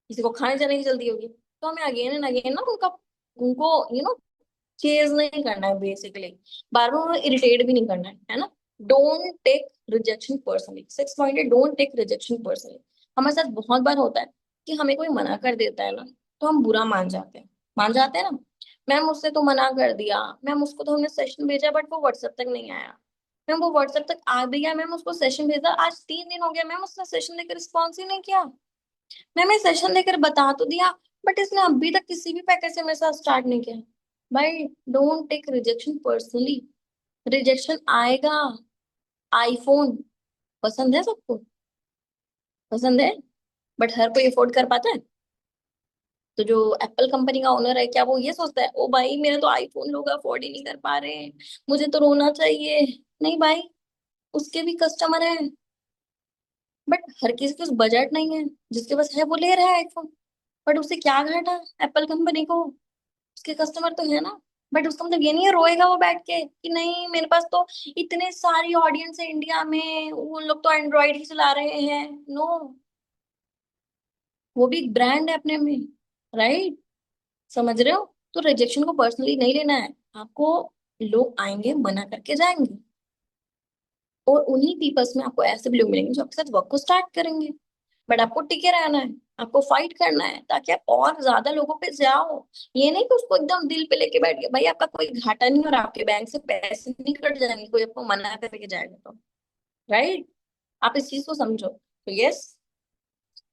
किसी को खाने जाने की जल्दी होगी। तो हमें अगेन एंड अगेन ना उनका उनको चेज नहीं करना है बेसिकली, बार बार उन्हें इरिटेट भी नहीं करना है ना। Don't take rejection personally. 6 point है, डोंट टेक रिजेक्शन पर्सनली। हमारे साथ बहुत बार होता है कि हमें कोई मना कर देता है ना, तो हम बुरा मान जाते हैं ना। मैम उससे तो मना कर दिया, मैम उसको तो हमने सेशन भेजा बट वो व्हाट्सएप तक नहीं आया, मैम वो व्हाट्सएप तक आ भी गया, मैम उसको सेशन भेजा आज 3 दिन हो गया, मैम उसने सेशन लेकर रिस्पॉन्स ही नहीं किया, मैम ये सेशन लेकर बता तो दिया बट इसने अभी तक किसी भी पैकेज से मेरे साथ स्टार्ट नहीं किया। भाई don't take rejection personally. Rejection आएगा। आईफोन पसंद है सबको, पसंद है, बट हर कोई अफोर्ड कर पाता है? तो जो एप्पल कंपनी का ओनर है, क्या वो ये सोचता है ओ भाई मेरे तो आईफोन लोग अफोर्ड ही नहीं कर पा रहे हैं, मुझे तो रोना चाहिए? नहीं भाई, उसके भी कस्टमर हैं। बट हर किसी के पास बजट नहीं है, जिसके पास है वो ले रहा है आईफोन। बट उससे क्या घाटा एप्पल कंपनी को? उसके कस्टमर तो है ना। बट उसका मतलब ये नहीं है रोएगा वो बैठ के कि नहीं मेरे पास तो इतने सारी ऑडियंस है इंडिया में, वो लोग तो एंड्रॉइड ही चला रहे हैं। नो, वो भी एक ब्रांड है अपने में, राइट? समझ रहे हो? तो रिजेक्शन को पर्सनली नहीं लेना है आपको। लोग आएंगे मना करके जाएंगे, और उन्हीं पीपल्स में आपको ऐसे भी लोग मिलेंगे जो आपके साथ वर्क को स्टार्ट करेंगे। बट आपको टिके रहना है, आपको फाइट करना है ताकि आप और ज्यादा लोगों पे जाओ। ये नहीं कि उसको एकदम दिल पे लेके बैठ गए। भाई आपका कोई घाटा नहीं, और आपके बैंक से पैसे नहीं कट जाएंगे कोई आपको मना करके जाएगा तो, राइट? आप इस चीज को समझो। तो यस,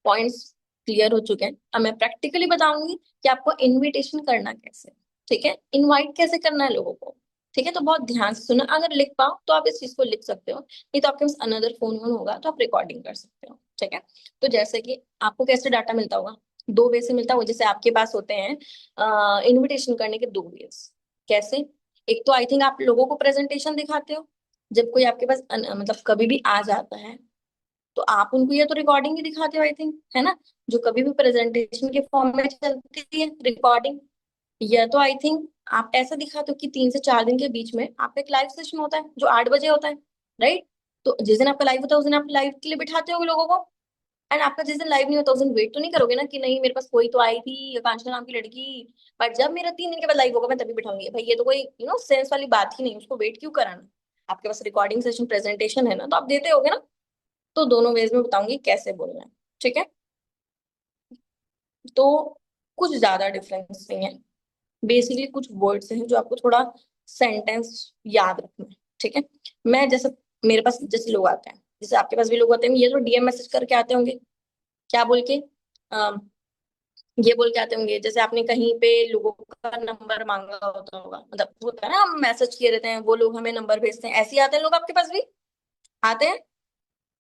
पॉइंट्स क्लियर हो चुके हैं। अब मैं प्रैक्टिकली बताऊंगी कि आपको इनविटेशन करना कैसे, ठीक है, इनवाइट कैसे करना है लोगों को। ठीक है, तो बहुत ध्यान से सुनो, अगर लिख पाओ तो आप इस चीज को लिख सकते हो, नहीं तो आपके पास अनदर फोन वोन होगा तो आप रिकॉर्डिंग कर सकते हो। ठीक है, तो जैसे कि आपको कैसे डाटा मिलता होगा, 2 वे से मिलता होगा। जैसे आपके पास होते हैं इनविटेशन करने के 2 वेज। कैसे? एक तो आई थिंक आप लोगों को प्रेजेंटेशन दिखाते हो, जब कोई आपके पास मतलब कभी भी आ जाता है, तो आप उनको ये तो रिकॉर्डिंग ही दिखाते हो आई थिंक, है ना? जो कभी भी प्रेजेंटेशन के फॉर्म में चलती है रिकॉर्डिंग। या तो आई थिंक आप ऐसा दिखाते हो कि 3 से 4 दिन के बीच में आपका एक लाइव सेशन होता है जो 8 बजे होता है, राइट? तो जिस दिन आपका लाइव होता है उस दिन आप लाइव के लिए बिठाते हो लोगों को। एंड आपका जिस दिन लाइव नहीं होता उस दिन वेट तो नहीं करोगे ना कि नहीं मेरे पास कोई तो आई थी आकांक्षा नाम की लड़की, पर जब मेरा 3 दिन के बाद लाइव होगा मैं तभी बिठाऊंगी। भाई ये तो कोई सेंस वाली बात ही नहीं, उसको वेट क्यों कराना? आपके पास रिकॉर्डिंग सेशन प्रेजेंटेशन है ना, तो आप देते होगे ना। तो दोनों वेज में बताऊंगी कैसे बोलना है, ठीक है? तो कुछ ज्यादा डिफरेंस नहीं है, बेसिकली कुछ वर्ड्स हैं जो आपको थोड़ा सेंटेंस याद रखना है, ठीक है? मैं जैसे, मेरे पास जैसे लोग आते हैं, जैसे आपके पास भी लोग आते हैं, ये तो डीएम मैसेज करके आते होंगे, क्या बोल के? अम, ये बोल के आते होंगे जैसे आपने कहीं पे लोगों का नंबर मांगा होता होगा, मतलब होता है ना हम मैसेज किए रहते हैं, वो लोग हमें नंबर भेजते हैं, ऐसे ही आते हैं लोग आपके पास भी, आते हैं?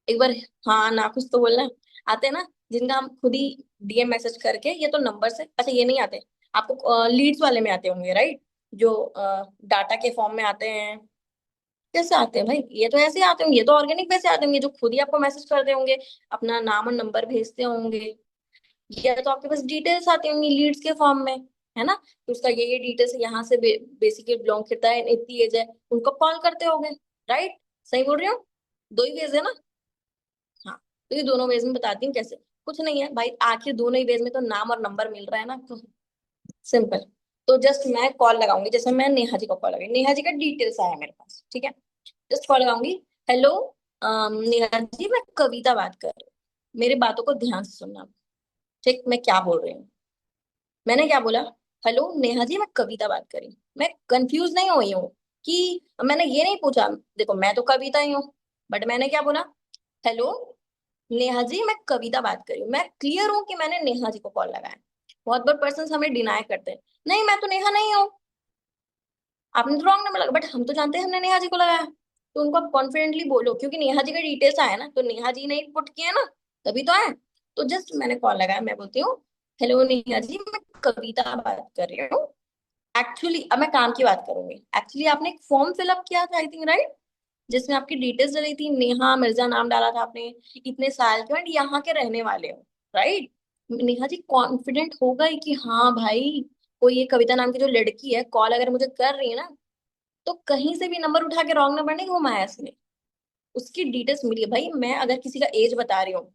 एक बार हाँ ना कुछ तो बोलना है। आते हैं ना, जिनका हम खुद ही डीएम मैसेज करके, ये तो नंबर से, अच्छा ये नहीं आते आपको, लीड्स वाले में आते होंगे, राइट? जो डाटा के फॉर्म में आते हैं। कैसे आते हैं भाई? ये तो ऐसे ही आते होंगे, ये तो ऑर्गेनिक वैसे आते होंगे जो खुद ही आपको मैसेज करते होंगे, अपना नाम और नंबर भेजते होंगे। या तो आपके पास डिटेल्स आती होंगी लीड्स के फॉर्म में, है ना? तो उसका ये डिटेल्स यहाँ से बेसिकली बिलोंग करता है, इतनी एज है, उनको कॉल करते होंगे, राइट? सही बोल रही हूँ? 2 ही वेज है ना? हाँ, तो ये दोनों वेज में बताती हूँ कैसे। कुछ नहीं है भाई, आखिर दोनों ही वेज में तो नाम और नंबर मिल रहा है ना, तो सिंपल। तो जस्ट मैं कॉल लगाऊंगी, जैसे मैं नेहा जी को कॉल लगाई, नेहा जी का डिटेल्स आया मेरे पास, ठीक है? जस्ट कॉल लगाऊंगी। हेलो नेहा जी, मैं कविता बात कर रही हूँ, मेरी बातों को ध्यान से सुनना, ठीक? मैं क्या बोल रही हूँ, मैंने क्या बोला? हेलो नेहा जी, मैं कविता बात कर रही हूँ। मैं कंफ्यूज नहीं हुई हूँ कि मैंने ये नहीं पूछा, देखो मैं तो कविता ही हूँ, बट मैंने क्या बोला? हेलो नेहा जी, मैं कविता बात कर रही हूँ। मैं क्लियर हूँ कि मैंने नेहा जी को कॉल लगाया। बहुत बार पर्सन हमें डिनाई करते हैं, नहीं मैं तो नेहा नहीं हूँ, आपने तो रॉन्ग नंबर लगा, बट हम तो जानते हैं हमने नेहा जी को लगाया। तो उनको आप कॉन्फिडेंटली बोलो, क्योंकि नेहा जी का डिटेल्स आया ना, तो नेहा जी ने पुट किया ना, तभी तो आया। तो जस्ट मैंने कॉल लगाया, मैं बोलती हूँ हेलो नेहा जी, मैं कविता बात कर रही हूँ। एक्चुअली अब मैं काम की बात करूंगी। एक्चुअली आपने एक फॉर्म फिलअप किया था आई थिंक, राइट? जिसमें आपकी डिटेल्स डली थी, नेहा मिर्जा नाम डाला था आपने, इतने साल के, एंड यहाँ के रहने वाले हो, राइट? नेहा जी कॉन्फिडेंट होगा ही कि हाँ भाई, कोई ये कविता नाम की जो लड़की है कॉल अगर मुझे कर रही है ना, तो कहीं से भी नंबर उठा के रॉन्ग नंबर नहीं घुमाया इसने, उसकी डिटेल्स मिली है। भाई मैं अगर किसी का एज बता रही हूँ,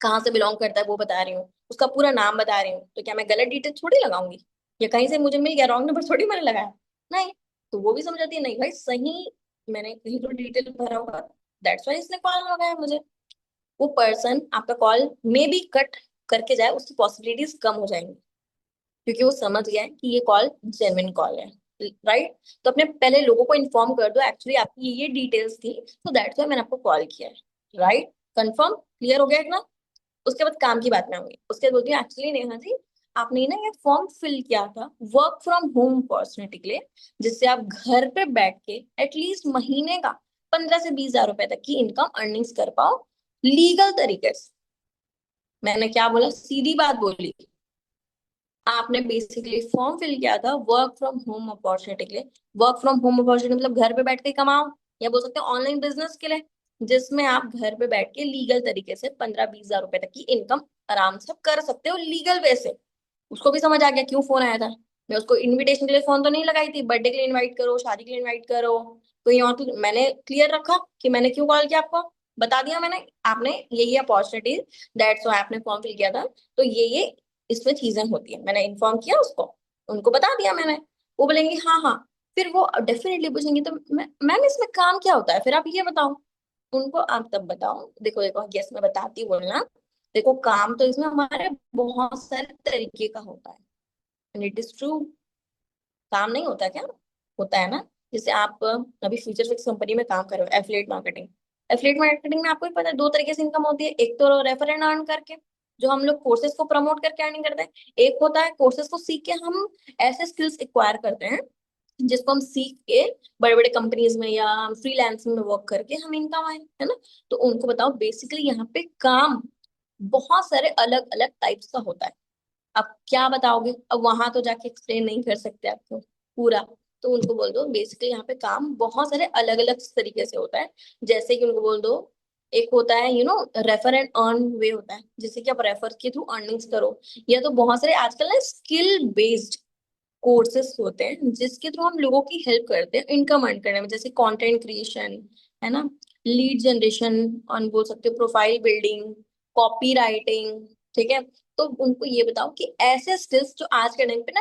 कहाँ से बिलोंग करता है वो बता रही हूँ, उसका पूरा नाम बता रही हूँ, तो क्या मैं गलत डिटेल थोड़ी लगाऊंगी? या कहीं से मुझे मिल गया रॉन्ग नंबर थोड़ी मैंने लगाया, नहीं। तो वो भी समझ आती है नहीं भाई, सही मैंने कहीं तो डिटेल भरा होगा, दैट्स वाई इसने कॉल लगाया मुझे। वो पर्सन आपका कॉल मे बी कट करके जाए, उसकी पॉसिबिलिटीज कम हो जाएंगी, क्योंकि वो समझ गया है कि ये कॉल जेन्युइन कॉल है। राइट? तो अपने पहले लोगों को इन्फॉर्म कर दो एक्चुअली आपकी ये डिटेल्स थी, तो दैट्स वाई मैंने आपको कॉल किया है। राइट? कंफर्म? क्लियर हो गया इतना? उसके बाद काम की बात में आऊंगी। उसके बाद बोलती हूँ एक्चुअली नेहा जी, आपने ना ये फॉर्म फिल किया था वर्क फ्रॉम होम अपॉर्चुनिटी के लिए, जिससे आप घर पे बैठ के एटलीस्ट महीने का 15 से 20 हजार रुपए तक की इनकम अर्निंग्स कर पाओ लीगल तरीके से। मैंने क्या बोला? सीधी बात बोली। आपने बेसिकली फॉर्म फिल किया था वर्क फ्रॉम होम अपॉर्चुनिटी के लिए। वर्क फ्रॉम होम अपॉर्चुनिटी मतलब घर पे बैठ के कमाओ, या बोल सकते हैं ऑनलाइन बिजनेस के लिए, जिसमें आप घर पे बैठ के लीगल तरीके से 15-20 हजार रुपए तक की इनकम आराम से कर सकते हो लीगल वे से। उसको भी समझ आ गया क्यों फोन आया था। मैं उसको इनविटेशन के लिए फोन तो नहीं लगाई थी, बर्थडे के लिए इनवाइट करो, शादी के लिए इनवाइट करो, कोई और तो मैंने क्लियर रखा कि मैंने क्यों कॉल किया आपको, बता दिया मैंने। आपने ये अपॉर्चुनिटी, दैट्स व्हाई आपने फॉर्म फिल किया था, तो ये इसमें चीजें होती है, मैंने इन्फॉर्म किया उसको, उनको बता दिया मैंने। वो बोलेंगे हाँ हाँ, फिर वो डेफिनेटली पूछेंगे तो मैम इसमें काम क्या होता है, फिर आप ये बताओ उनको। आप तब बताओ, देखो देखो यस मैं बताती हूँ बोलना। देखो काम तो इसमें हमारे बहुत सारे तरीके का होता है, एंड इट इज ट्रू। काम नहीं होता क्या? होता है ना। जैसे आप अभी फ्यूचर फिक्स कंपनी में काम कर रहे हो, एफिलिएट मार्केटिंग। एफिलिएट मार्केटिंग में आपको भी पता है दो तरीके से इनकम होती है, एक तो रेफर एंड अर्न करके, जो हम लोग कोर्सेज को प्रमोट करके अर्निंग करते हैं। एक होता है कोर्सेज को सीख के हम ऐसे स्किल्स एक्वायर करते हैं जिसको हम सीख के बड़े बड़े कंपनीज में या फ्रीलांसिंग में वर्क करके हम इनकम आए, है ना। तो उनको बताओ बेसिकली यहाँ पे काम बहुत सारे अलग अलग टाइप्स का होता है। अब क्या बताओगे? अब वहां तो जाके एक्सप्लेन नहीं कर सकते आपको पूरा, तो उनको बोल दो बेसिकली यहाँ पे काम बहुत सारे अलग अलग तरीके से होता है। जैसे कि उनको बोल दो, एक होता है रेफर एंड अर्न वे होता है, जैसे कि आप रेफर के थ्रू अर्निंग्स करो, या तो बहुत सारे आजकल ना स्किल बेस्ड कोर्सेस होते हैं जिसके थ्रू हम लोगों की हेल्प करते हैं इनकम अर्न करने में, जैसे कंटेंट क्रिएशन, है ना, लीड जनरेशन, ऑन बोल सकते हो प्रोफाइल बिल्डिंग, कॉपी राइटिंग। ठीक है? तो उनको ये बताओ कि ऐसे स्किल्स जो आज के टाइम पे ना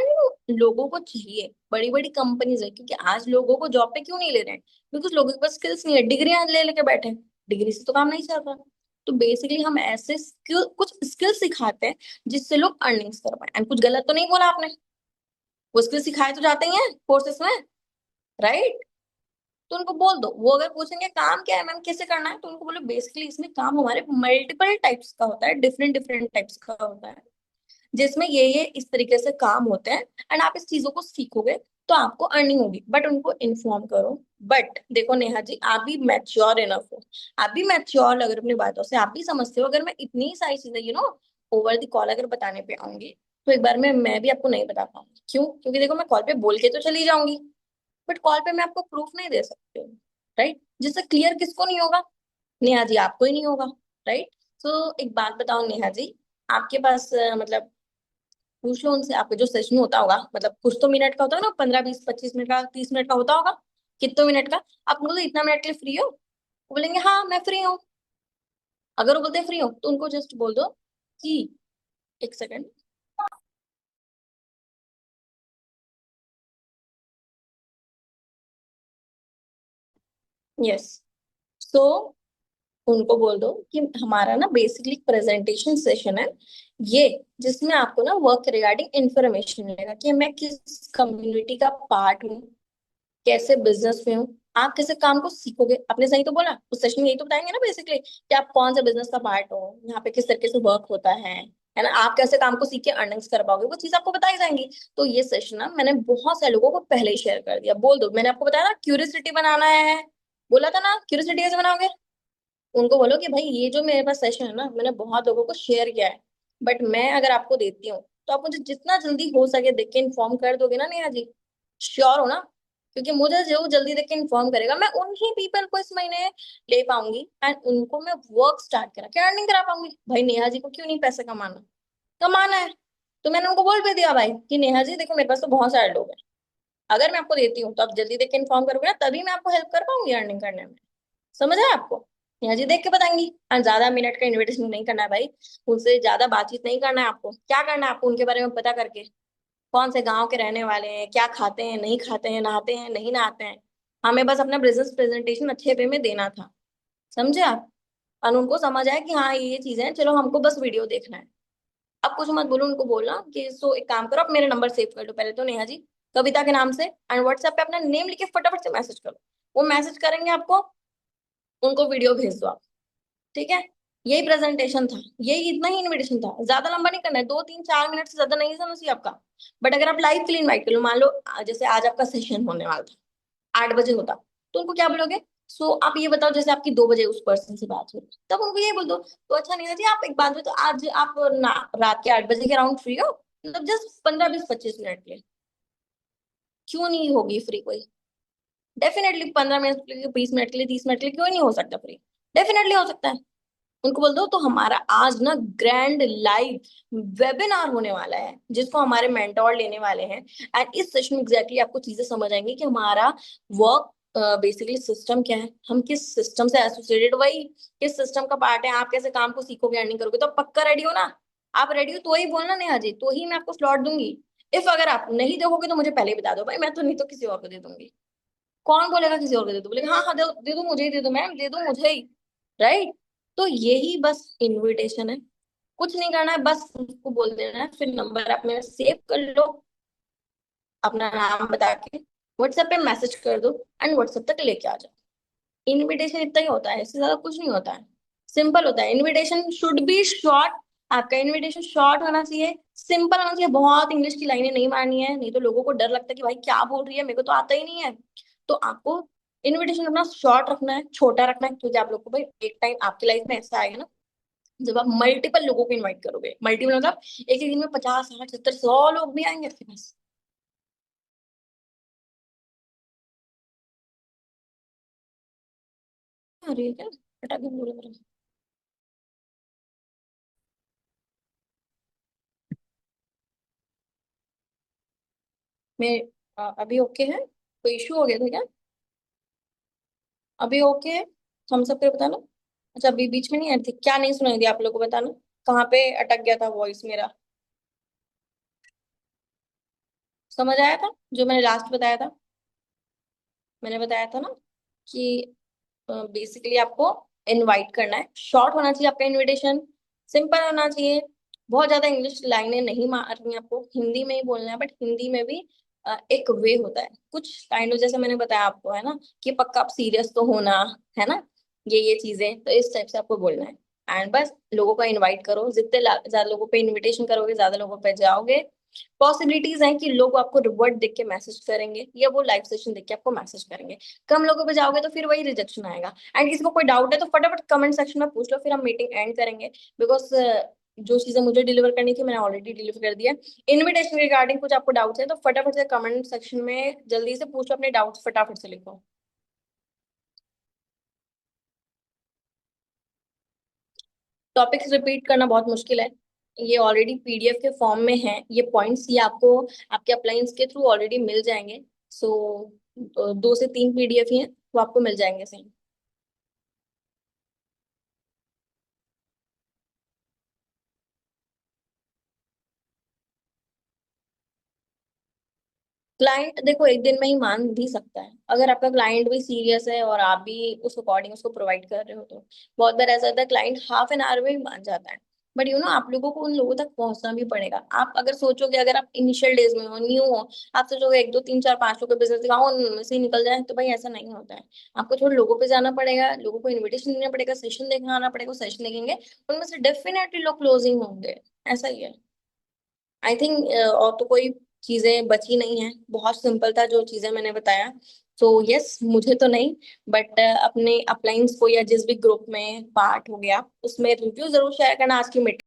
लोगों को चाहिए, बड़ी बड़ी कंपनीज है, क्योंकि आज लोगों को जॉब पे क्यों नहीं ले रहे हैं? क्योंकि लोगों के पास स्किल्स नहीं है, डिग्रियां ले लेके बैठे हैं, डिग्री से तो काम नहीं चल रहा। तो बेसिकली हम ऐसे स्किल कुछ स्किल सिखाते हैं जिससे लोग अर्निंग्स कर पाए। एंड कुछ गलत तो नहीं बोला आपने? वो स्किल सिखाए तो जाते ही हैं कोर्सेस में, राइट? तो उनको बोल दो, वो अगर पूछेंगे काम क्या है मैम कैसे करना है, तो उनको बोलो बेसिकली इसमें काम हमारे मल्टीपल टाइप्स का होता है, डिफरेंट डिफरेंट टाइप्स का होता है, जिसमें ये इस तरीके से काम होते हैं। एंड आप इस चीजों को सीखोगे तो आपको अर्निंग होगी, बट उनको इन्फॉर्म करो। बट देखो नेहा जी, आप भी मैच्योर इनफ हो, आप भी मैच्योर लग रहे हो अपनी बातों से, आप भी समझते हो। अगर मैं इतनी सारी चीजें ओवर द कॉल अगर बताने पे आऊंगी, तो एक बार में मैं भी आपको नहीं बता पाऊंगी। क्यों? क्योंकि देखो मैं कॉल पे बोल के तो चली जाऊंगी, बट कॉल पे मैं आपको प्रूफ नहीं दे सकती हूँ। राइट? जिससे क्लियर किसको नहीं होगा? नेहा जी आपको ही नहीं होगा। राइट? तो एक बात बताओ नेहा जी, आपके पास मतलब पूछ लो उनसे, आपका जो सेशन होता होगा मतलब कुछ तो मिनट का होता है ना, 15 20 25 मिनट का 30 मिनट का होता होगा, कितने मिनट का? आप बोलो इतना मिनट के लिए फ्री हो? वो बोलेंगे हाँ मैं फ्री हूँ। अगर वो बोलते फ्री हो तो उनको जस्ट बोल दो कि एक सेकंड। यस। सो उनको बोल दो कि हमारा ना बेसिकली प्रेजेंटेशन सेशन है ये, जिसमें आपको ना वर्क रिगार्डिंग इंफॉर्मेशन मिलेगा कि मैं किस कम्युनिटी का पार्ट हूँ, कैसे बिजनेस में हूँ, आप कैसे काम को सीखोगे। आपने सही तो बोला, उस सेशन में यही तो बताएंगे ना बेसिकली कि आप कौन सा बिजनेस का पार्ट हो, यहाँ पे किस तरीके से वर्क होता है ना, आप कैसे काम को सीख के अर्निंग्स कर पाओगे, वो चीज आपको बताई जाएंगी। तो ये सेशन ना मैंने बहुत सारे लोगों को पहले ही शेयर कर दिया। बोल दो मैंने आपको बताया ना क्यूरियोसिटी बनाना है, बोला था ना क्यूरियोसिटी कैसे बनाओगे। उनको बोलो कि भाई ये जो मेरे पास सेशन है ना मैंने बहुत लोगों को शेयर किया है, बट मैं अगर आपको देती हूँ तो आप मुझे जितना जल्दी हो सके देख के इन्फॉर्म कर दोगे ना नेहा जी? श्योर हो ना? क्योंकि मुझे जो जल्दी देख के इन्फॉर्म करेगा मैं उन्हीं पीपल को इस महीने ले पाऊंगी, एंड उनको मैं वर्क स्टार्ट करा के अर्निंग करा पाऊंगी। भाई नेहा जी को क्यों नहीं पैसे कमाना? कमाना है। तो मैंने उनको बोल भी दिया भाई कि नेहा जी देखो मेरे पास तो बहुत सारे लोग हैं, अगर मैं आपको देती हूँ तो आप जल्दी देख के इन्फॉर्म करोगे ना, तभी मैं आपको हेल्प कर पाऊंगी अर्निंग करने में। समझ आया आपको? यहाँ जी देख के बताएंगी। और ज्यादा मिनट का इन्विटेशन नहीं करना है भाई, उनसे ज्यादा बातचीत नहीं करना है आपको। क्या करना है आपको? उनके बारे में पता करके कौन से गांव के रहने वाले हैं, क्या खाते हैं नहीं खाते हैं, नहाते हैं नहीं नहाते हैं, हमें बस अपना बिजनेस प्रेजेंटेशन अच्छे वे में देना था, समझे आप। और उनको समझ आया कि हाँ ये चीजें हैं, चलो हमको बस वीडियो देखना है। अब कुछ मत बोलो, उनको बोलना कि सो एक काम करो, आप मेरा नंबर सेव कर लो पहले तो, नेहा जी कविता के नाम से, एंड व्हाट्सएप पे अपना नेम लिख के फटाफट से मैसेज करो। वो मैसेज करेंगे आपको, उनको वीडियो भेज दो आप। ठीक है, यही प्रेजेंटेशन था, यही इतना ही इनविटेशन था, ज्यादा लंबा नहीं करना है, 2 3 4 मिनट से ज्यादा नहीं समझ चाहिए आपका। बट अगर आप लाइव के लिए इन्वाइट कर लो, मान लो जैसे आज आपका सेशन होने वाला था, 8 बजे होता, तो उनको क्या बोलोगे, सो आप ये बताओ जैसे आपकी 2 बजे उस पर्सन से बात हुई, तब उनको ये बोल दो, तो अच्छा नीना जी आप एक बात बताओ, आज आप रात के 8 बजे के अराउंड फ्री हो, मतलब जस्ट 15 20 25 मिनट के लिए। क्यों नहीं होगी फ्री कोई? डेफिनेटली 15 मिनट के लिए, 20 मिनट के लिए, 30 मिनट के लिए, क्यों नहीं हो सकता फ्री? डेफिनेटली हो सकता है। उनको बोल दो तो हमारा आज ना ग्रैंड लाइव वेबिनार होने वाला है, जिसको हमारे मेंटोर लेने वाले हैं। एंड इस सेशन में एग्जैक्टली आपको चीजें समझ आएंगी कि हमारा वर्क बेसिकली सिस्टम क्या है, हम किस सिस्टम से एसोसिएटेड, वही किस सिस्टम का पार्ट है, आप कैसे काम को सीखोगे अर्निंग करोगे। तो पक्का रेडी हो ना? आप रेडी हो तो ही बोलना नेहा जी, तो ही मैं आपको स्लॉट दूंगी। इफ अगर आप नहीं दोगे तो मुझे पहले ही बता दो भाई, मैं तो नहीं तो किसी और को दे दूंगी। कौन बोलेगा किसी और को दे दो, बोलेगा हाँ हाँ दे दो मुझे ही दे दो मैम, दे दो मुझे ही। राइट। तो यही बस इनविटेशन है, कुछ नहीं करना है, बस उसको बोल देना है, फिर नंबर आप मेरा सेव कर लो, अपना नाम बता के व्हाट्सएप पे मैसेज कर दो, एंड व्हाट्सएप तक लेके आ जाओ। इनविटेशन इतना ही होता है, इससे ज्यादा कुछ नहीं होता है। सिंपल होता है, इनविटेशन शुड बी शॉर्ट। आपका इनविटेशन शॉर्ट होना चाहिए, सिंपल होना चाहिए, बहुत इंग्लिश की लाइनें नहीं मारनी है, नहीं तो लोगों को डर लगता है कि भाई क्या बोल रही है, मेरे को तो आता ही नहीं है। तो आपको इनविटेशन अपना शॉर्ट रखना है, छोटा रखना है, क्योंकि आप लोग को भाई एक टाइम आपकी लाइफ में ऐसा आएगा ना, जब आप मल्टीपल लोगों को इनवाइट करोगे, मल्टीपल मतलब एक ही दिन में 50 60 70 100 लोग भी आएंगे आपके पास। अरे क्या पटाखे बोल रहे हो? मैं अभी ओके है, कोई इशू हो गया था क्या? अभी ओके है, हम सब पे बताना। अच्छा अभी बीच में नहीं आई थी, क्या नहीं सुनाई दिया आप लोगों को बताना, कहाँ पे अटक गया था वॉइस मेरा? समझ आया था जो मैंने लास्ट बताया था? मैंने बताया था ना कि बेसिकली आपको इनवाइट करना है, शॉर्ट होना चाहिए आपका इनविटेशन, सिंपल होना चाहिए, बहुत ज्यादा इंग्लिश लाइनें नहीं मारनी है आपको, हिंदी में ही बोलना है, बट हिंदी में भी एक वे होता है कुछ काइंड ऑफ, जैसे मैंने बताया आपको है ना, कि पक्का आप सीरियस तो होना, है ना, ये चीजें तो इस टाइप से आपको बोलना है। एंड बस लोगों को इनवाइट करो, जितने ज्यादा लोगों पे इनविटेशन करोगे, ज्यादा लोगों पे जाओगे, पॉसिबिलिटीज हैं कि लोग आपको रिवर्ट देख के मैसेज करेंगे, या वो लाइव सेशन देख के आपको मैसेज करेंगे। कम लोगों पे जाओगे तो फिर वही रिजेक्शन आएगा। एंड किसी को कोई डाउट है तो फटाफट कमेंट सेक्शन में पूछ लो, फिर हम मीटिंग एंड करेंगे। बिकॉज जो चीजें मुझे डिलीवर करनी थी मैंने ऑलरेडी डिलीवर कर दिया। इनविटेशन रिगार्डिंग कुछ आपको डाउट्स है तो फटाफट से कमेंट सेक्शन में जल्दी से पूछ लो, अपने डाउट्स फटाफट से लिखो। टॉपिक्स रिपीट करना बहुत मुश्किल है, ये ऑलरेडी पीडीएफ के फॉर्म में है, ये पॉइंट्स ये आपको आपके अप्लायंस के थ्रू ऑलरेडी मिल जाएंगे। सो 2 से 3 पीडीएफ ही हैं, वो आपको मिल जाएंगे सही। क्लाइंट देखो एक दिन में ही मान भी सकता है, अगर आपका क्लाइंट भी सीरियस है और आप भी उस अकॉर्डिंग उसको प्रोवाइड कर रहे हो तो। बहुत बार ऐसा होता है क्लाइंट हाफ एन आवर में ही मान जाता है, बट आप लोगों को उन लोगों तक पहुंचना भी पड़ेगा। आप अगर सोचोगे, अगर आप इनिशियल डेज में हो, न्यू हो, आप सोचोगे 1 2 3 4 5 लोग का बिजनेस दिखाओ उनमें से ही निकल जाए, तो भाई ऐसा नहीं होता है। आपको थोड़े लोगों पे जाना पड़ेगा, लोगों को इन्विटेशन देना पड़ेगा, सेशन देखना आना पड़ेगा, सेशन देखेंगे, उनमें से डेफिनेटली लोग क्लोजिंग होंगे। ऐसा ही है। आई थिंक और तो कोई चीजें बची नहीं है, बहुत सिंपल था जो चीजें मैंने बताया। सो यस मुझे तो नहीं, बट अपने अपलाइंस को या जिस भी ग्रुप में पार्ट हो गया उसमें रिव्यू जरूर शेयर करना आज की मीटिंग।